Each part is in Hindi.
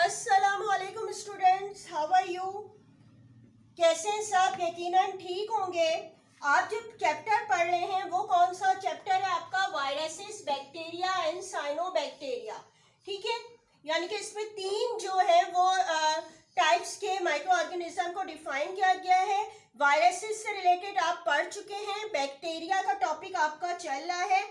अस्सलामुअलैकुम स्टूडेंट्स, हाउ आर यू। कैसे हैं सब? यकीनन ठीक होंगे। आप जो चैप्टर पढ़ रहे हैं वो कौन सा चैप्टर है आपका? Viruses, bacteria and cyanobacteria. ठीक है, यानी कि इसमें तीन जो है वो टाइप्स के माइक्रो ऑर्गेनिज्म को डिफाइन किया गया है। वायरसेस से रिलेटेड आप पढ़ चुके हैं, बैक्टीरिया का टॉपिक आपका चल रहा है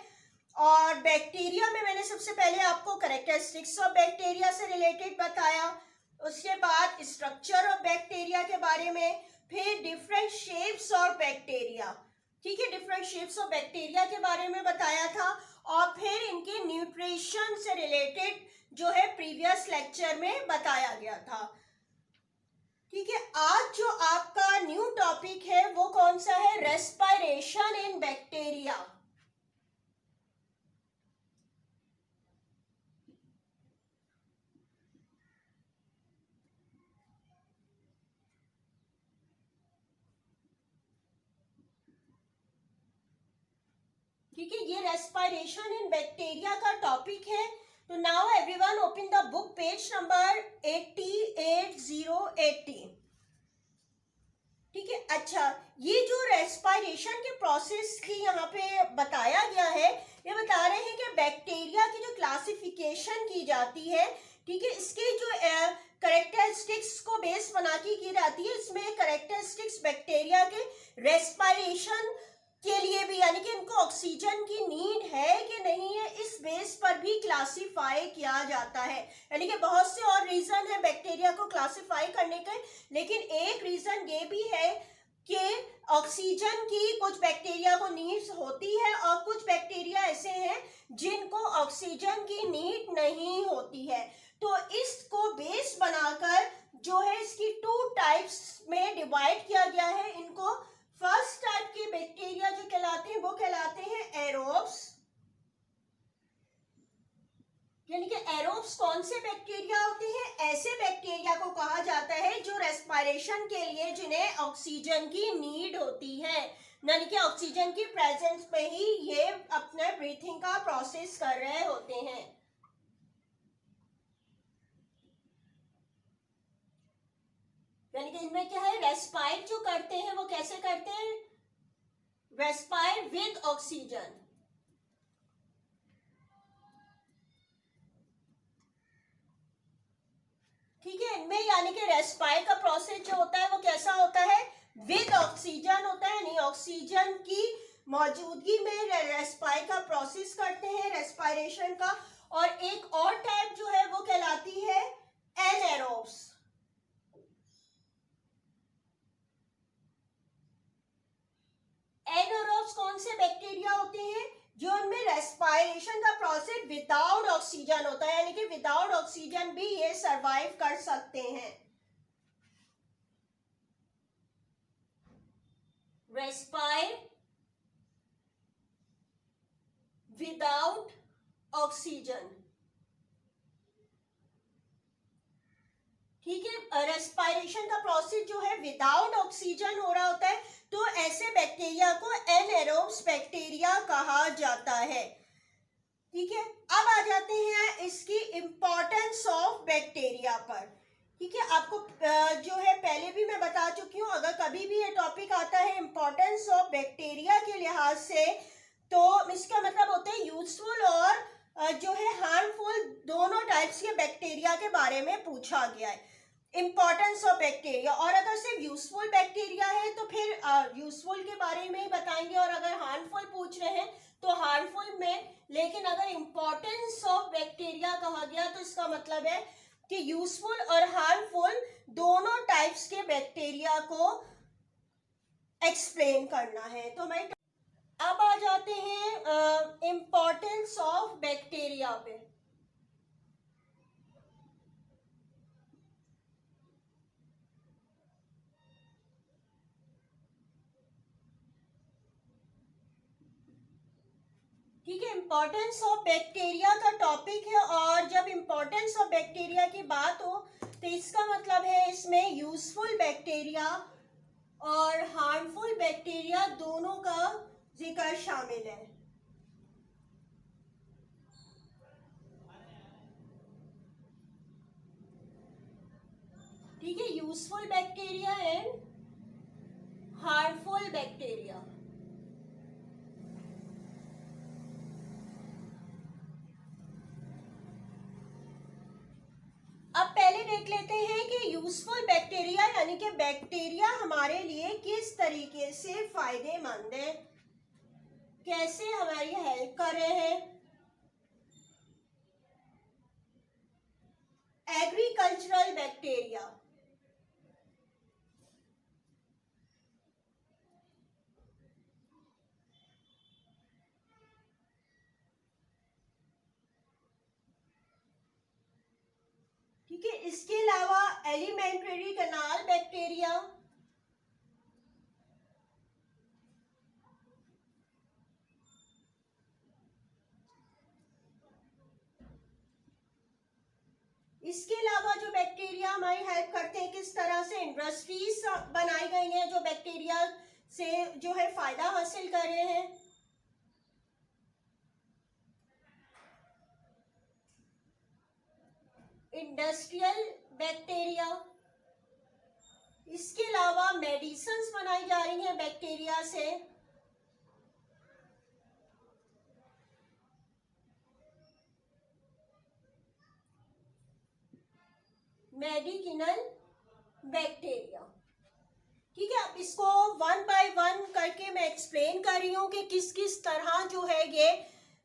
और बैक्टीरिया में मैंने सबसे पहले आपको कैरेक्टरिस्टिक्स ऑफ बैक्टीरिया से रिलेटेड बताया, उसके बाद स्ट्रक्चर ऑफ बैक्टीरिया के बारे में, फिर डिफरेंट शेप्स ऑफ बैक्टीरिया, ठीक है, डिफरेंट शेप्स ऑफ बैक्टीरिया के बारे में बताया था और फिर इनके न्यूट्रिशन से रिलेटेड जो है प्रीवियस लेक्चर में बताया गया था। ठीक है, आज जो आपका न्यू टॉपिक है वो कौन सा है? Respiration in bacteria. ठीक है, ये रेस्पिरेशन इन बैक्टीरिया का टॉपिक है। तो now everyone open the book page number 8080। ठीक है, अच्छा, ये जो रेस्पिरेशन के प्रोसेस की यहाँ पे बताया गया है, ये बता रहे हैं कि बैक्टीरिया की जो क्लासिफिकेशन की जाती है, ठीक है, इसके जो करेक्टरिस्टिक्स को बेस बना के की जाती है। इसमें करेक्टरिस्टिक्स बैक्टीरिया के रेस्पिरेशन के लिए भी, यानी कि इनको ऑक्सीजन की नीड है कि नहीं है, इस बेस पर भी क्लासिफाई किया जाता है। यानी कि बहुत से और रीजन है बैक्टीरिया को क्लासिफाई करने के, लेकिन एक रीजन ये भी है कि ऑक्सीजन की कुछ बैक्टीरिया को नीड्स होती है और कुछ बैक्टीरिया ऐसे हैं जिनको ऑक्सीजन की नीड नहीं होती है। तो इसको बेस बनाकर जो है इसकी टू टाइप्स में डिवाइड किया गया है। इनको फर्स्ट टाइप के बैक्टीरिया जो कहलाते हैं वो कहलाते हैं एरोब्स। यानी कि एरोब्स कौन से बैक्टीरिया होते हैं? ऐसे बैक्टीरिया को कहा जाता है जो रेस्पिरेशन के लिए जिन्हें ऑक्सीजन की नीड होती है, यानी कि ऑक्सीजन की प्रेजेंस में ही ये अपने ब्रीथिंग का प्रोसेस कर रहे होते हैं। यानी कि इनमें क्या है, रेस्पायर जो करते हैं वो कैसे करते हैं? Respire with oxygen. ठीक है, इनमें यानी कि रेस्पायर का प्रोसेस जो होता है वो कैसा होता है? विद ऑक्सीजन होता है, यानी ऑक्सीजन की मौजूदगी में रेस्पायर का प्रोसेस करते हैं, रेस्पिरेशन का। और एक और टाइप जो है वो कहलाती है एनएरोब्स। एनएरोब्स कौन से बैक्टीरिया होते हैं? जो उनमें रेस्पिरेशन का प्रोसेस विदाउट ऑक्सीजन होता है, यानी कि विदाउट ऑक्सीजन भी ये सरवाइव कर सकते हैं। Respire without oxygen. ठीक है, रेस्पिरेशन का प्रोसेस जो है विदाउट ऑक्सीजन हो रहा होता है, तो ऐसे बैक्टीरिया को एनएरोब्स बैक्टीरिया कहा जाता है। ठीक है, अब आ जाते हैं इसकी इंपॉर्टेंस ऑफ बैक्टीरिया पर। ठीक है, आपको जो है पहले भी मैं बता चुकी हूँ, अगर कभी भी ये टॉपिक आता है इंपॉर्टेंस ऑफ बैक्टीरिया के लिहाज से, तो इसका मतलब होता है यूजफुल और जो है हार्मफुल, दोनों टाइप्स के बैक्टीरिया के बारे में पूछा गया है। इंपॉर्टेंस ऑफ बैक्टीरिया, और अगर सिर्फ यूजफुल बैक्टीरिया है तो फिर यूजफुल के बारे में ही बताएंगे, और अगर हार्मफुल पूछ रहे हैं तो हार्मफुल में। लेकिन अगर इंपॉर्टेंस ऑफ बैक्टीरिया कहा गया तो इसका मतलब है कि यूजफुल और हार्मफुल दोनों टाइप्स के बैक्टीरिया को एक्सप्लेन करना है। तो मैं अब आ जाते हैं इंपॉर्टेंस ऑफ बैक्टीरिया पे। ठीक है, इंपॉर्टेंस ऑफ बैक्टीरिया का टॉपिक है, और जब इंपॉर्टेंस ऑफ बैक्टीरिया की बात हो तो इसका मतलब है इसमें यूजफुल बैक्टीरिया और हार्मफुल बैक्टीरिया दोनों का जिक्र शामिल है। ठीक है, useful bacteria and harmful bacteria. अब पहले देख लेते हैं कि यूजफुल बैक्टीरिया यानी कि बैक्टीरिया हमारे लिए किस तरीके से फायदेमंद है, कैसे हमारी हेल्प कर रहे हैं। एग्रीकल्चरल बैक्टीरिया, ठीक है। इसके अलावा एलिमेंट्री कैनाल बैक्टीरिया, इसके अलावा जो बैक्टीरिया हमारी हेल्प करते हैं, किस तरह से इंडस्ट्रीज बनाई गई हैं जो बैक्टीरिया से जो है फायदा हासिल कर रहे हैं। इंडस्ट्रियल बैक्टीरिया, इसके अलावा मेडिसिन्स बनाई जा रही हैं बैक्टीरिया से। मेडिसिनल बैक्टीरिया, ठीक है। अब इसको वन बाय वन करके मैं एक्सप्लेन कर रही हूँ कि किस किस तरह जो है ये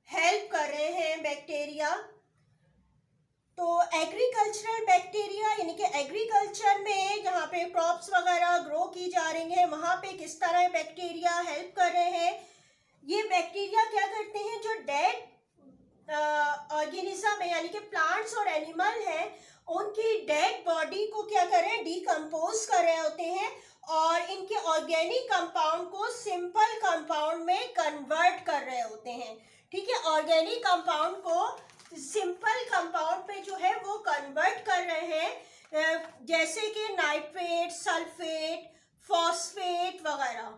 हेल्प कर रहे हैं बैक्टीरिया। तो एग्रीकल्चरल बैक्टीरिया यानी कि एग्रीकल्चर में जहाँ पे क्रॉप्स वगैरह ग्रो की जा रही हैं वहाँ पे किस तरह बैक्टीरिया हेल्प कर रहे हैं। ये बैक्टीरिया क्या करते हैं, जो डेड ऑर्गेनिज्म है यानी कि प्लांट्स और एनिमल है उनकी डेड बॉडी को क्या कर रहे हैं, डिकम्पोज कर रहे होते हैं और इनके ऑर्गेनिक कंपाउंड को सिंपल कंपाउंड में कन्वर्ट कर रहे होते हैं। ठीक है, ऑर्गेनिक कंपाउंड को सिंपल कंपाउंड पे जो है वो कन्वर्ट कर रहे हैं, जैसे कि नाइट्रेट, सल्फेट, फॉस्फेट वगैरह।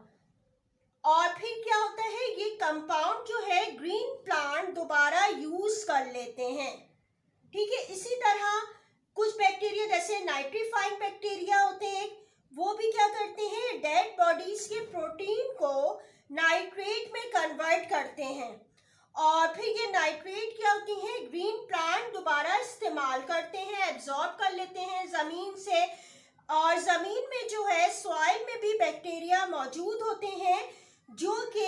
और फिर क्या होता है, ये कंपाउंड जो है ग्रीन प्लांट दोबारा यूज कर लेते हैं। ठीक है, इसी तरह कुछ बैक्टीरिया जैसे नाइट्रीफाइंग बैक्टीरिया होते हैं, वो भी क्या करते हैं, डेड बॉडीज के प्रोटीन को नाइट्रेट में कन्वर्ट करते हैं और फिर ये नाइट्रेट क्या होती है, ग्रीन प्लांट दोबारा इस्तेमाल करते हैं, एब्जॉर्ब कर लेते हैं ज़मीन से। और ज़मीन में जो है सॉइल में भी बैक्टीरिया मौजूद होते हैं जो कि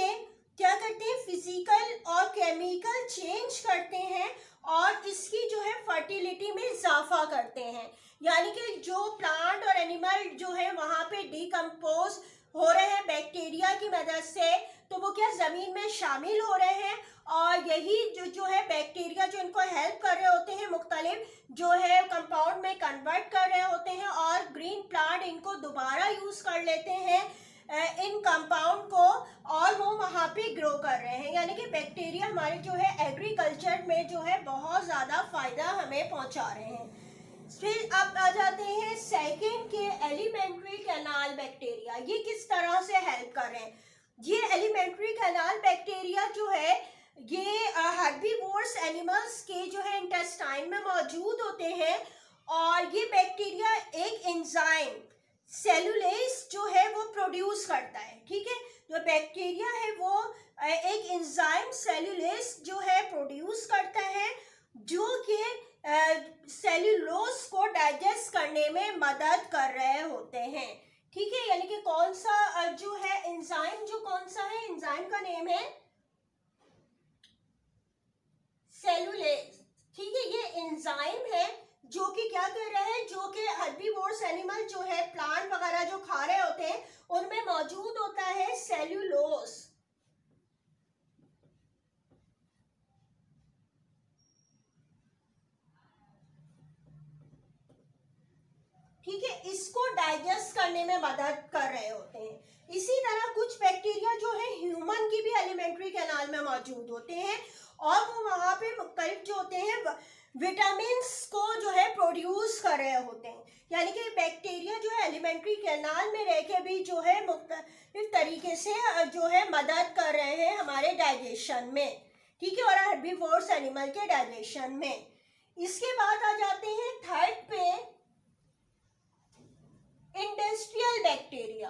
क्या करते हैं, फिजिकल और केमिकल चेंज करते हैं और इसकी जो है फर्टिलिटी में इजाफा करते हैं। यानी कि जो प्लांट और एनिमल जो है वहाँ पे डिकम्पोज हो रहे हैं बैक्टीरिया की मदद से, तो वो क्या ज़मीन में शामिल हो रहे हैं और यही जो है बैक्टीरिया जो इनको हेल्प कर रहे होते हैं, मुख्तलिफ जो है कंपाउंड में कन्वर्ट कर रहे होते हैं और ग्रीन प्लांट इनको दोबारा यूज़ कर लेते हैं इन कंपाउंड को और वो वहाँ पे ग्रो कर रहे हैं। यानी कि बैक्टीरिया हमारे जो है एग्रीकल्चर में जो है बहुत ज़्यादा फ़ायदा हमें पहुँचा रहे हैं। फिर अब आ जाते हैं सेकंड के एलिमेंट्री कैनाल बैक्टीरिया। ये किस तरह से हेल्प कर रहे हैं। ये एलिमेंट्री कैनाल बैक्टीरिया जो है ये हर्बीवोर्स एनिमल्स के जो है इंटेस्टाइन में मौजूद होते हैं और ये बैक्टीरिया एक एंजाइम सेलुलेज जो है वो प्रोड्यूस करता है। ठीक है, जो बैक्टीरिया है वो एक एंजाइम सेलुलेज जो है प्रोड्यूस करता है जो कि सेल्यूलोज को डाइजेस्ट करने में मदद कर रहे होते हैं। ठीक है, यानी कि कौन सा जो है एंजाइम, जो कौन सा है, एंजाइम का नेम है सेलुलेज। ठीक है, ये एंजाइम है जो कि क्या कर रहा है, जो कि हर्बीवोर्स एनिमल जो है प्लांट वगैरह जो खा रहे होते हैं उनमें मौजूद होता है सेल्यूलोज। ठीक है, इसको डाइजेस्ट करने में मदद कर रहे होते हैं। इसी तरह कुछ बैक्टीरिया जो है ह्यूमन की भी एलिमेंट्री कैनाल में मौजूद होते हैं और वो वहाँ पे मुख्तलिफ जो होते हैं विटामिन्स को जो है प्रोड्यूस कर रहे होते हैं। यानी कि बैक्टीरिया जो है एलिमेंट्री कैनाल में रह के भी जो है मुख्तलिफ तरीके से जो है मदद कर रहे हैं हमारे डाइजेशन में। ठीक है, और हर्बीवोर्स एनिमल के डाइजेशन में। इसके बाद आ जाते हैं थर्ड पे बैक्टीरिया,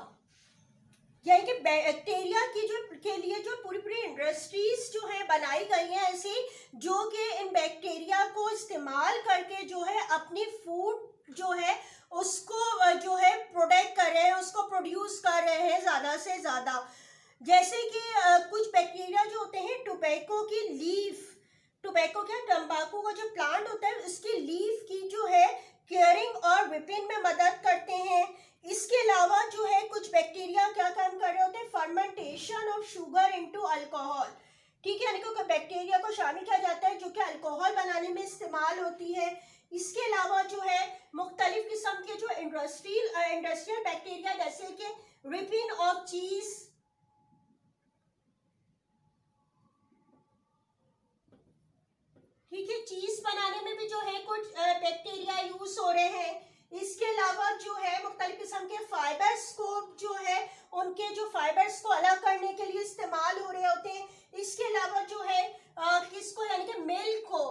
यानी कि बैक्टीरिया की जो के लिए जो पूरी पूरी इंडस्ट्रीज जो है बनाई गई हैं ऐसी, जो कि इन बैक्टीरिया को इस्तेमाल करके जो है अपनी फूड जो है उसको जो है प्रोडक्ट कर रहे हैं, उसको प्रोड्यूस कर रहे हैं ज़्यादा से ज़्यादा। जैसे कि कुछ बैक्टीरिया जो होते हैं टोबैको की लीफ, टोबैको क्या, तंबाकू का जो प्लांट होता है उसकी लीफ की जो है केयरिंग और विपिन में मदद करते हैं। इसके अलावा जो है कुछ बैक्टीरिया क्या काम कर रहे होते हैं, fermentation of sugar into alcohol, ठीक है, यानी कि बैक्टीरिया को शामिल किया जाता है जो कि अल्कोहल बनाने में इस्तेमाल होती है। इसके अलावा जो है मुख्तलिफ किस्म के जो इंडस्ट्रियल बैक्टीरिया जैसे कि रिपिन ऑफ चीज, ठीक है, चीज बनाने में भी जो है कुछ बैक्टीरिया यूज हो रहे हैं। इसके अलावा जो है मुख्तलिफ किस्म के फाइबर्स को जो है उनके जो फाइबर्स को अलग करने के लिए इस्तेमाल हो रहे होते हैं। इसके अलावा जो है किसको, यानी कि मिल्क को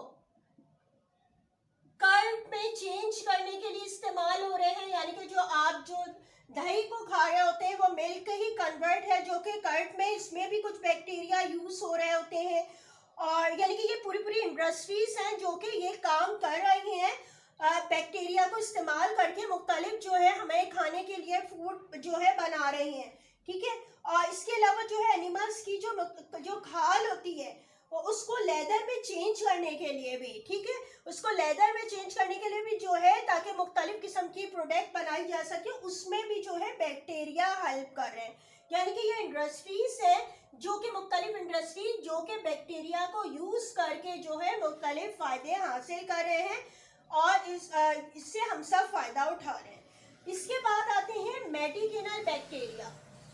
कर्ड में चेंज करने के लिए इस्तेमाल हो रहे हैं, यानी कि जो आप जो दही को खा रहे होते हैं वो मिल्क ही कन्वर्ट है जो कि कर्ड में, इसमें भी कुछ बैक्टीरिया यूज हो रहे होते हैं। और यानी कि ये पूरी पूरी इंडस्ट्रीज हैं जो कि ये काम कर रही हैं बैक्टीरिया को इस्तेमाल करके मुख्तलिफ जो है हमें खाने के लिए फूड जो है बना रही हैं, ठीक है। और इसके अलावा जो है एनिमल्स की जो खाल होती है उसको लेदर में चेंज करने के लिए भी, ठीक है, उसको लेदर में चेंज करने के लिए भी जो है ताकि मुख्तलिफ किस्म की प्रोडक्ट बनाई जा सके, उसमें भी जो है बैक्टीरिया हेल्प कर रहे हैं। यानी कि ये इंडस्ट्रीज है जो कि मुख्तलिफ इंडस्ट्री जो कि बैक्टीरिया को यूज करके जो है मुख्तलिफ फायदे हासिल कर रहे हैं और इससे हम सब फायदा उठा रहे हैं। इसके बाद आते हैं मेडिसिनल बैक्टीरिया,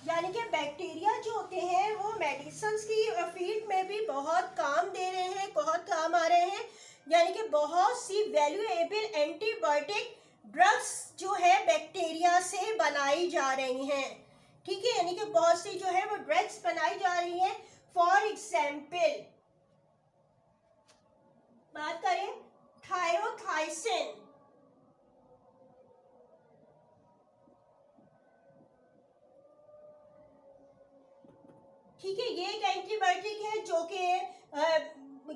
यानी कि बैक्टीरिया जो होते हैं वो मेडिसिन की फील्ड में भी बहुत काम दे रहे हैं, बहुत काम आ रहे हैं। यानी कि बहुत सी वैल्यूएबल एंटीबायोटिक ड्रग्स जो है बैक्टीरिया से बनाई जा रही हैं, ठीक है, यानी कि बहुत सी जो है वो ड्रग्स बनाई जा रही हैं। फॉर एग्जाम्पल बात करें थायोथाइसिन, ठीक है, ये एक एंटीबायोटिक है जो कि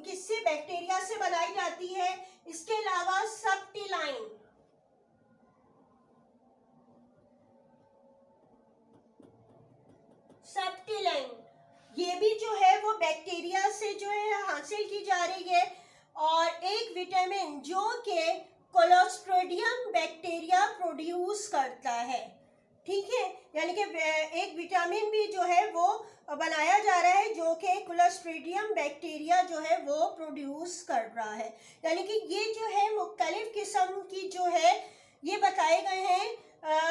किससे, बैक्टीरिया से बनाई जाती है। इसके अलावा सब्टिलाइन, ये भी जो है वो बैक्टीरिया से जो है हासिल की जा रही है। और एक विटामिन जो कि क्लोस्ट्रिडियम बैक्टीरिया प्रोड्यूस करता है, ठीक है, यानी कि एक विटामिन भी जो है वो बनाया जा रहा है जो कि क्लोस्ट्रिडियम बैक्टीरिया जो है वो प्रोड्यूस कर रहा है। यानी कि ये जो है मुख्तलिफ किस्म की जो है ये बताए गए हैं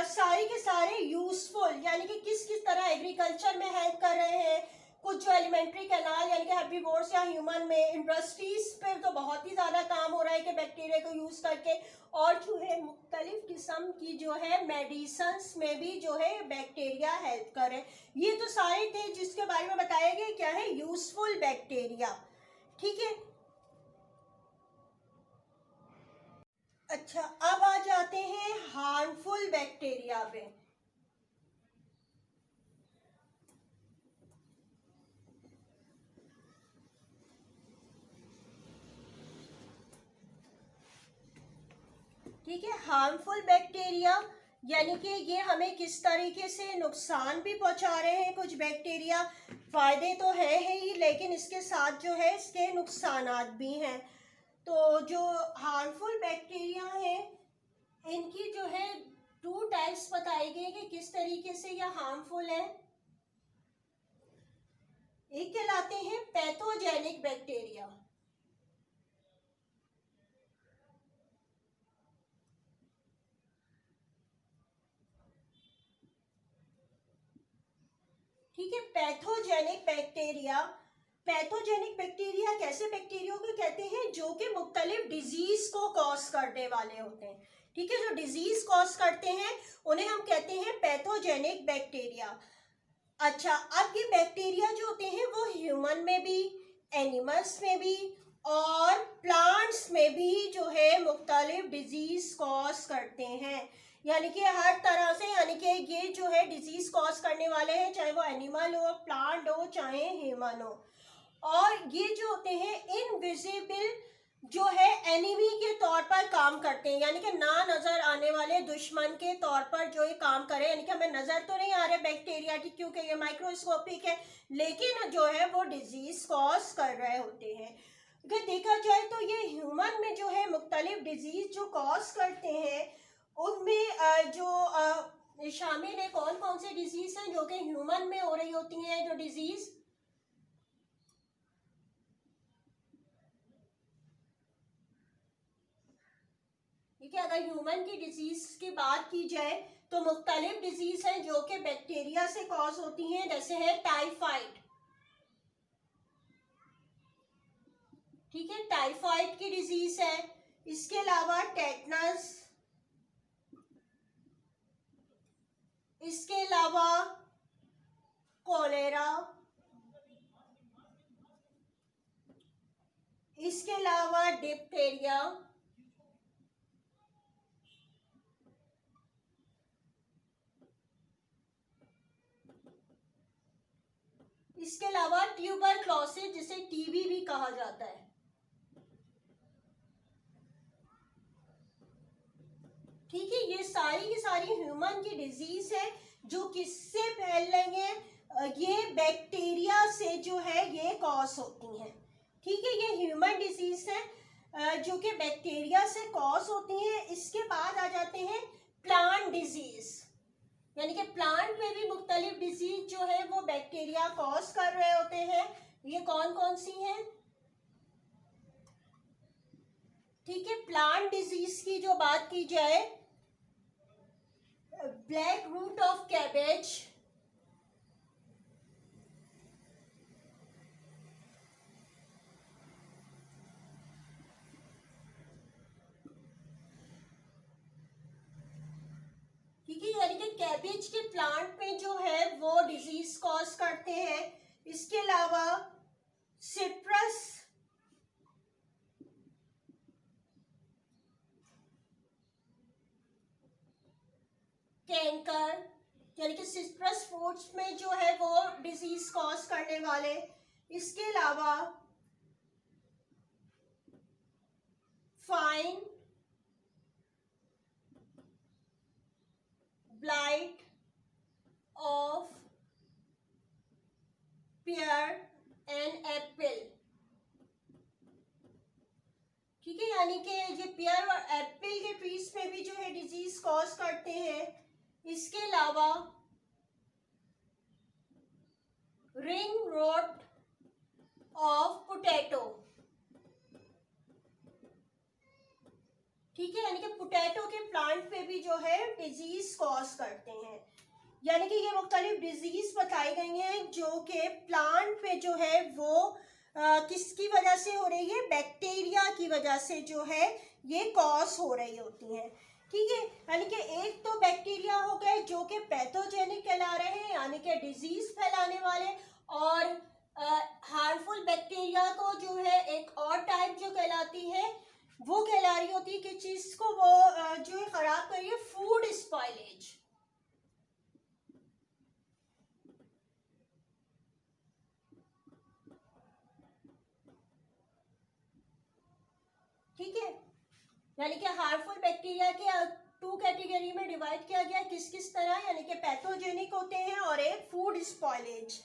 सारे के सारे यूजफुल, यानी कि किस किस तरह एग्रीकल्चर में हेल्प कर रहे हैं। कुछ जो एलिमेंट्री कैनाल यानी कि हर्बीवोर्स या ह्यूमन में, इंडस्ट्रीज पर तो बहुत ही ज़्यादा काम हो रहा है कि बैक्टीरिया को यूज़ करके, और जो है मुख्तलिफ किस्म की जो है मेडिसन्स में भी जो है बैक्टीरिया हेल्प करे। ये तो सारे थे जिसके बारे में बताया गया क्या है, यूजफुल बैक्टीरिया, ठीक है। अच्छा, अब आ जाते हैं हार्मफुल बैक्टीरिया पे। ठीक है, हार्मफुल बैक्टीरिया यानी कि ये हमें किस तरीके से नुकसान भी पहुंचा रहे हैं। कुछ बैक्टीरिया फायदे तो है ही, लेकिन इसके साथ जो है इसके नुकसानात भी हैं। तो जो हार्मफुल बैक्टीरिया हैं इनकी जो है 2 टाइप्स बताई गई कि किस तरीके से यह हार्मफुल है। एक कहलाते हैं पैथोजेनिक बैक्टीरिया, ठीक है, पैथोजेनिक बैक्टीरिया। पैथोजेनिक बैक्टीरिया कैसे बैक्टीरिया को कहते हैं जो कि मुख्तलिफ डिजीज को कॉज करने वाले होते हैं, ठीक है, जो डिजीज कॉज करते हैं उन्हें हम कहते हैं पैथोजेनिक बैक्टीरिया। अच्छा, अब ये बैक्टीरिया जो होते हैं वो ह्यूमन में भी, एनिमल्स में भी और प्लांट्स में भी जो है मुख्तलिफ डिजीज कॉज करते हैं। यानी कि हर तरह से, यानी कि ये जो है डिजीज कॉज करने वाले हैं, चाहे वो एनिमल हो, प्लांट हो, चाहे ह्यूमन हो। और ये जो होते हैं इनविजिबल जो है एनिमी के तौर पर काम करते हैं, यानी कि ना नजर आने वाले दुश्मन के तौर पर जो ये काम करे, यानी कि हमें नजर तो नहीं आ रहे बैक्टीरिया की क्योंकि ये माइक्रोस्कोपिक है, लेकिन जो है वो डिजीज कॉज कर रहे होते हैं। अगर देखा जाए तो ये ह्यूमन में जो है मुख्तलिफ डिजीज जो कॉज करते हैं, उनमें जो शामिल है कौन कौन से डिजीज हैं जो कि ह्यूमन में हो रही होती हैं जो डिजीज। ठीक है, अगर ह्यूमन की डिजीज की बात की जाए तो मुख्तलिफ डिजीज हैं जो कि बैक्टीरिया से कॉज होती हैं, जैसे है टाइफाइड। ठीक है, टाइफाइड की डिजीज है। इसके अलावा टेटनस, इसके अलावा कॉलेरा, इसके अलावा डिप्थेरिया, इसके अलावा ट्यूबरक्लोसिस जिसे टीबी भी कहा जाता है। ठीक है, ये सारी की सारी ह्यूमन की डिजीज है जो किससे फैल रही है, ये बैक्टीरिया से जो है ये कॉज होती हैं। ठीक है, ये ह्यूमन डिजीज है जो कि बैक्टीरिया से कॉज होती हैं। इसके बाद आ जाते हैं प्लांट डिजीज, यानी कि प्लांट में भी मुख्तलिफ डिजीज जो है वो बैक्टीरिया कॉज कर रहे होते हैं। ये कौन कौन सी हैं? ठीक है, प्लांट डिजीज की जो बात की जाए, ब्लैक रूट ऑफ कैबेज, ठीक है, यानी कि कैबेज के प्लांट में जो है वो डिजीज कॉज करते हैं। इसके अलावा सिट्रस, कैंकर, यानी कि सिट्रस फ्रूट्स में जो है वो डिजीज कॉज करने वाले। इसके अलावा fine, blight of pair and Apple. ठीक है, यानी कि ये पेयर और एप्पल के ट्रीज में भी जो है डिजीज कॉज करते हैं। इसके अलावा रिंग रोट ऑफ पोटैटो, ठीक है, यानी कि पोटैटो के प्लांट पे भी जो है डिजीज कॉज करते हैं। यानी कि ये मुख्तलिफ डिजीज बताई गई हैं जो कि प्लांट पे जो है वो किसकी वजह से हो रही है, बैक्टीरिया की वजह से जो है ये कॉज हो रही होती हैं। ठीक है, यानी कि एक तो बैक्टीरिया हो गए जो कि पैथोजेनिक कहला रहे हैं, यानी कि डिजीज फैलाने वाले, और हार्मफुल बैक्टीरिया को जो है एक और टाइप जो कहलाती है वो कहला रही होती है कि चीज को वो जो है खराब कर रही है, फूड स्पॉइलेज। ठीक है, यानी कि हार्मफुल बैक्टीरिया के टू कैटेगरी में डिवाइड किया गया, किस किस तरह, यानी कि पैथोजेनिक होते हैं और एक फूड स्पॉइलेज,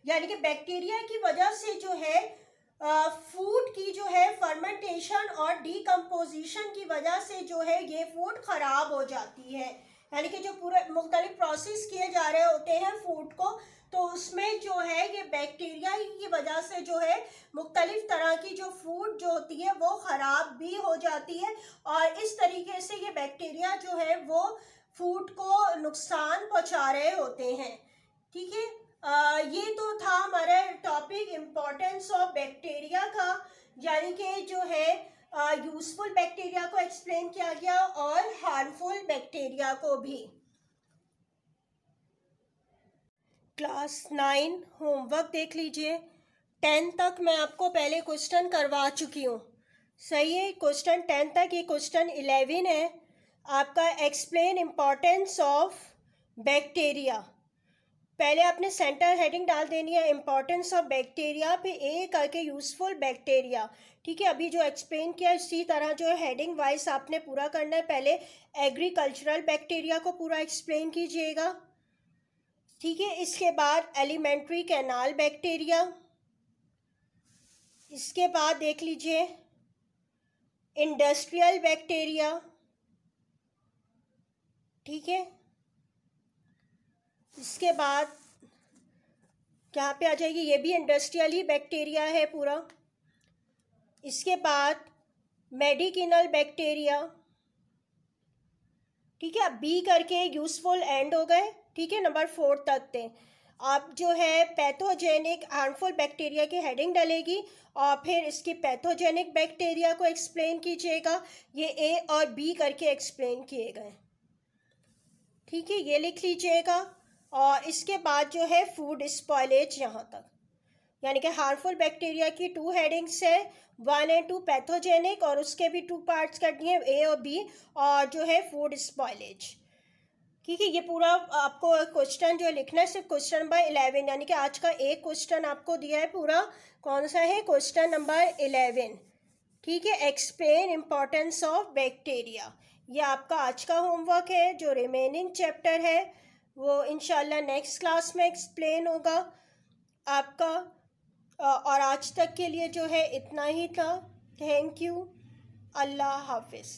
यानी कि बैक्टीरिया की वजह से जो है फूड की जो है फर्मेंटेशन और डीकम्पोजिशन की वजह से जो है ये फूड खराब हो जाती है। यानी कि जो पूरे मुख्तलिफ प्रोसेस किए जा रहे होते हैं फूड को, तो उसमें जो है ये बैक्टीरिया की वजह से जो है मुख्तलिफ तरह की जो फूड जो होती है वो ख़राब भी हो जाती है, और इस तरीके से ये बैक्टीरिया जो है वो फूड को नुकसान पहुंचा रहे होते हैं। ठीक है, ये तो था हमारा टॉपिक इम्पोर्टेंस ऑफ बैक्टीरिया का, यानी कि जो है यूजफुल बैक्टीरिया को एक्सप्लेन किया गया और हार्मफुल बैक्टीरिया को भी। क्लास 9 होमवर्क देख लीजिए। 10 तक मैं आपको पहले क्वेश्चन करवा चुकी हूँ, सही है। क्वेश्चन 10 तक, ये क्वेश्चन 11 है। आपका एक्सप्लेन इम्पोर्टेंस ऑफ बैक्टीरिया, पहले आपने सेंटर हेडिंग डाल देनी है इम्पोर्टेंस ऑफ बैक्टीरिया, फिर ए करके यूजफुल बैक्टीरिया। ठीक है, अभी जो एक्सप्लेन किया इसी तरह जो हेडिंग वाइज आपने पूरा करना है। पहले एग्रीकल्चरल बैक्टीरिया को पूरा एक्सप्लेन कीजिएगा। ठीक है, इसके बाद एलिमेंट्री कैनाल बैक्टीरिया, इसके बाद देख लीजिए इंडस्ट्रियल बैक्टीरिया। ठीक है, इसके बाद यहाँ पे आ जाएगी, ये भी इंडस्ट्रियल ही बैक्टीरिया है पूरा। इसके बाद मेडिकिनल बैक्टीरिया। ठीक है, अब बी करके यूजफुल एंड हो गए। ठीक है, नंबर 4 तक थे। आप जो है पैथोजेनिक हार्मफुल बैक्टीरिया की हेडिंग डलेगी और फिर इसकी पैथोजेनिक बैक्टीरिया को एक्सप्लेन कीजिएगा। ये ए और बी करके एक्सप्लेन किए गए। ठीक है, ये लिख लीजिएगा। और इसके बाद जो है फूड स्पॉयलेज यहाँ तक, यानी कि हार्मफुल बैक्टीरिया की 2 हेडिंग्स है, 1 और 2 पैथोजेनिक, और उसके भी 2 पार्ट्स कर दिए, ए और बी, और जो है फूड स्पॉयलेज। ठीक है, ये पूरा आपको क्वेश्चन जो लिखना है सिर्फ क्वेश्चन नंबर 11, यानी कि आज का एक क्वेश्चन आपको दिया है पूरा। कौन सा है? Question number 11। ठीक है, एक्सप्लेन इम्पोर्टेंस ऑफ बैक्टीरिया। ये आपका आज का होमवर्क है। जो रिमेनिंग चैप्टर है वो इंशाल्लाह नेक्स्ट क्लास में एक्सप्लेन होगा आपका। और आज तक के लिए जो है इतना ही था। Thank you. अल्लाह हाफिज़।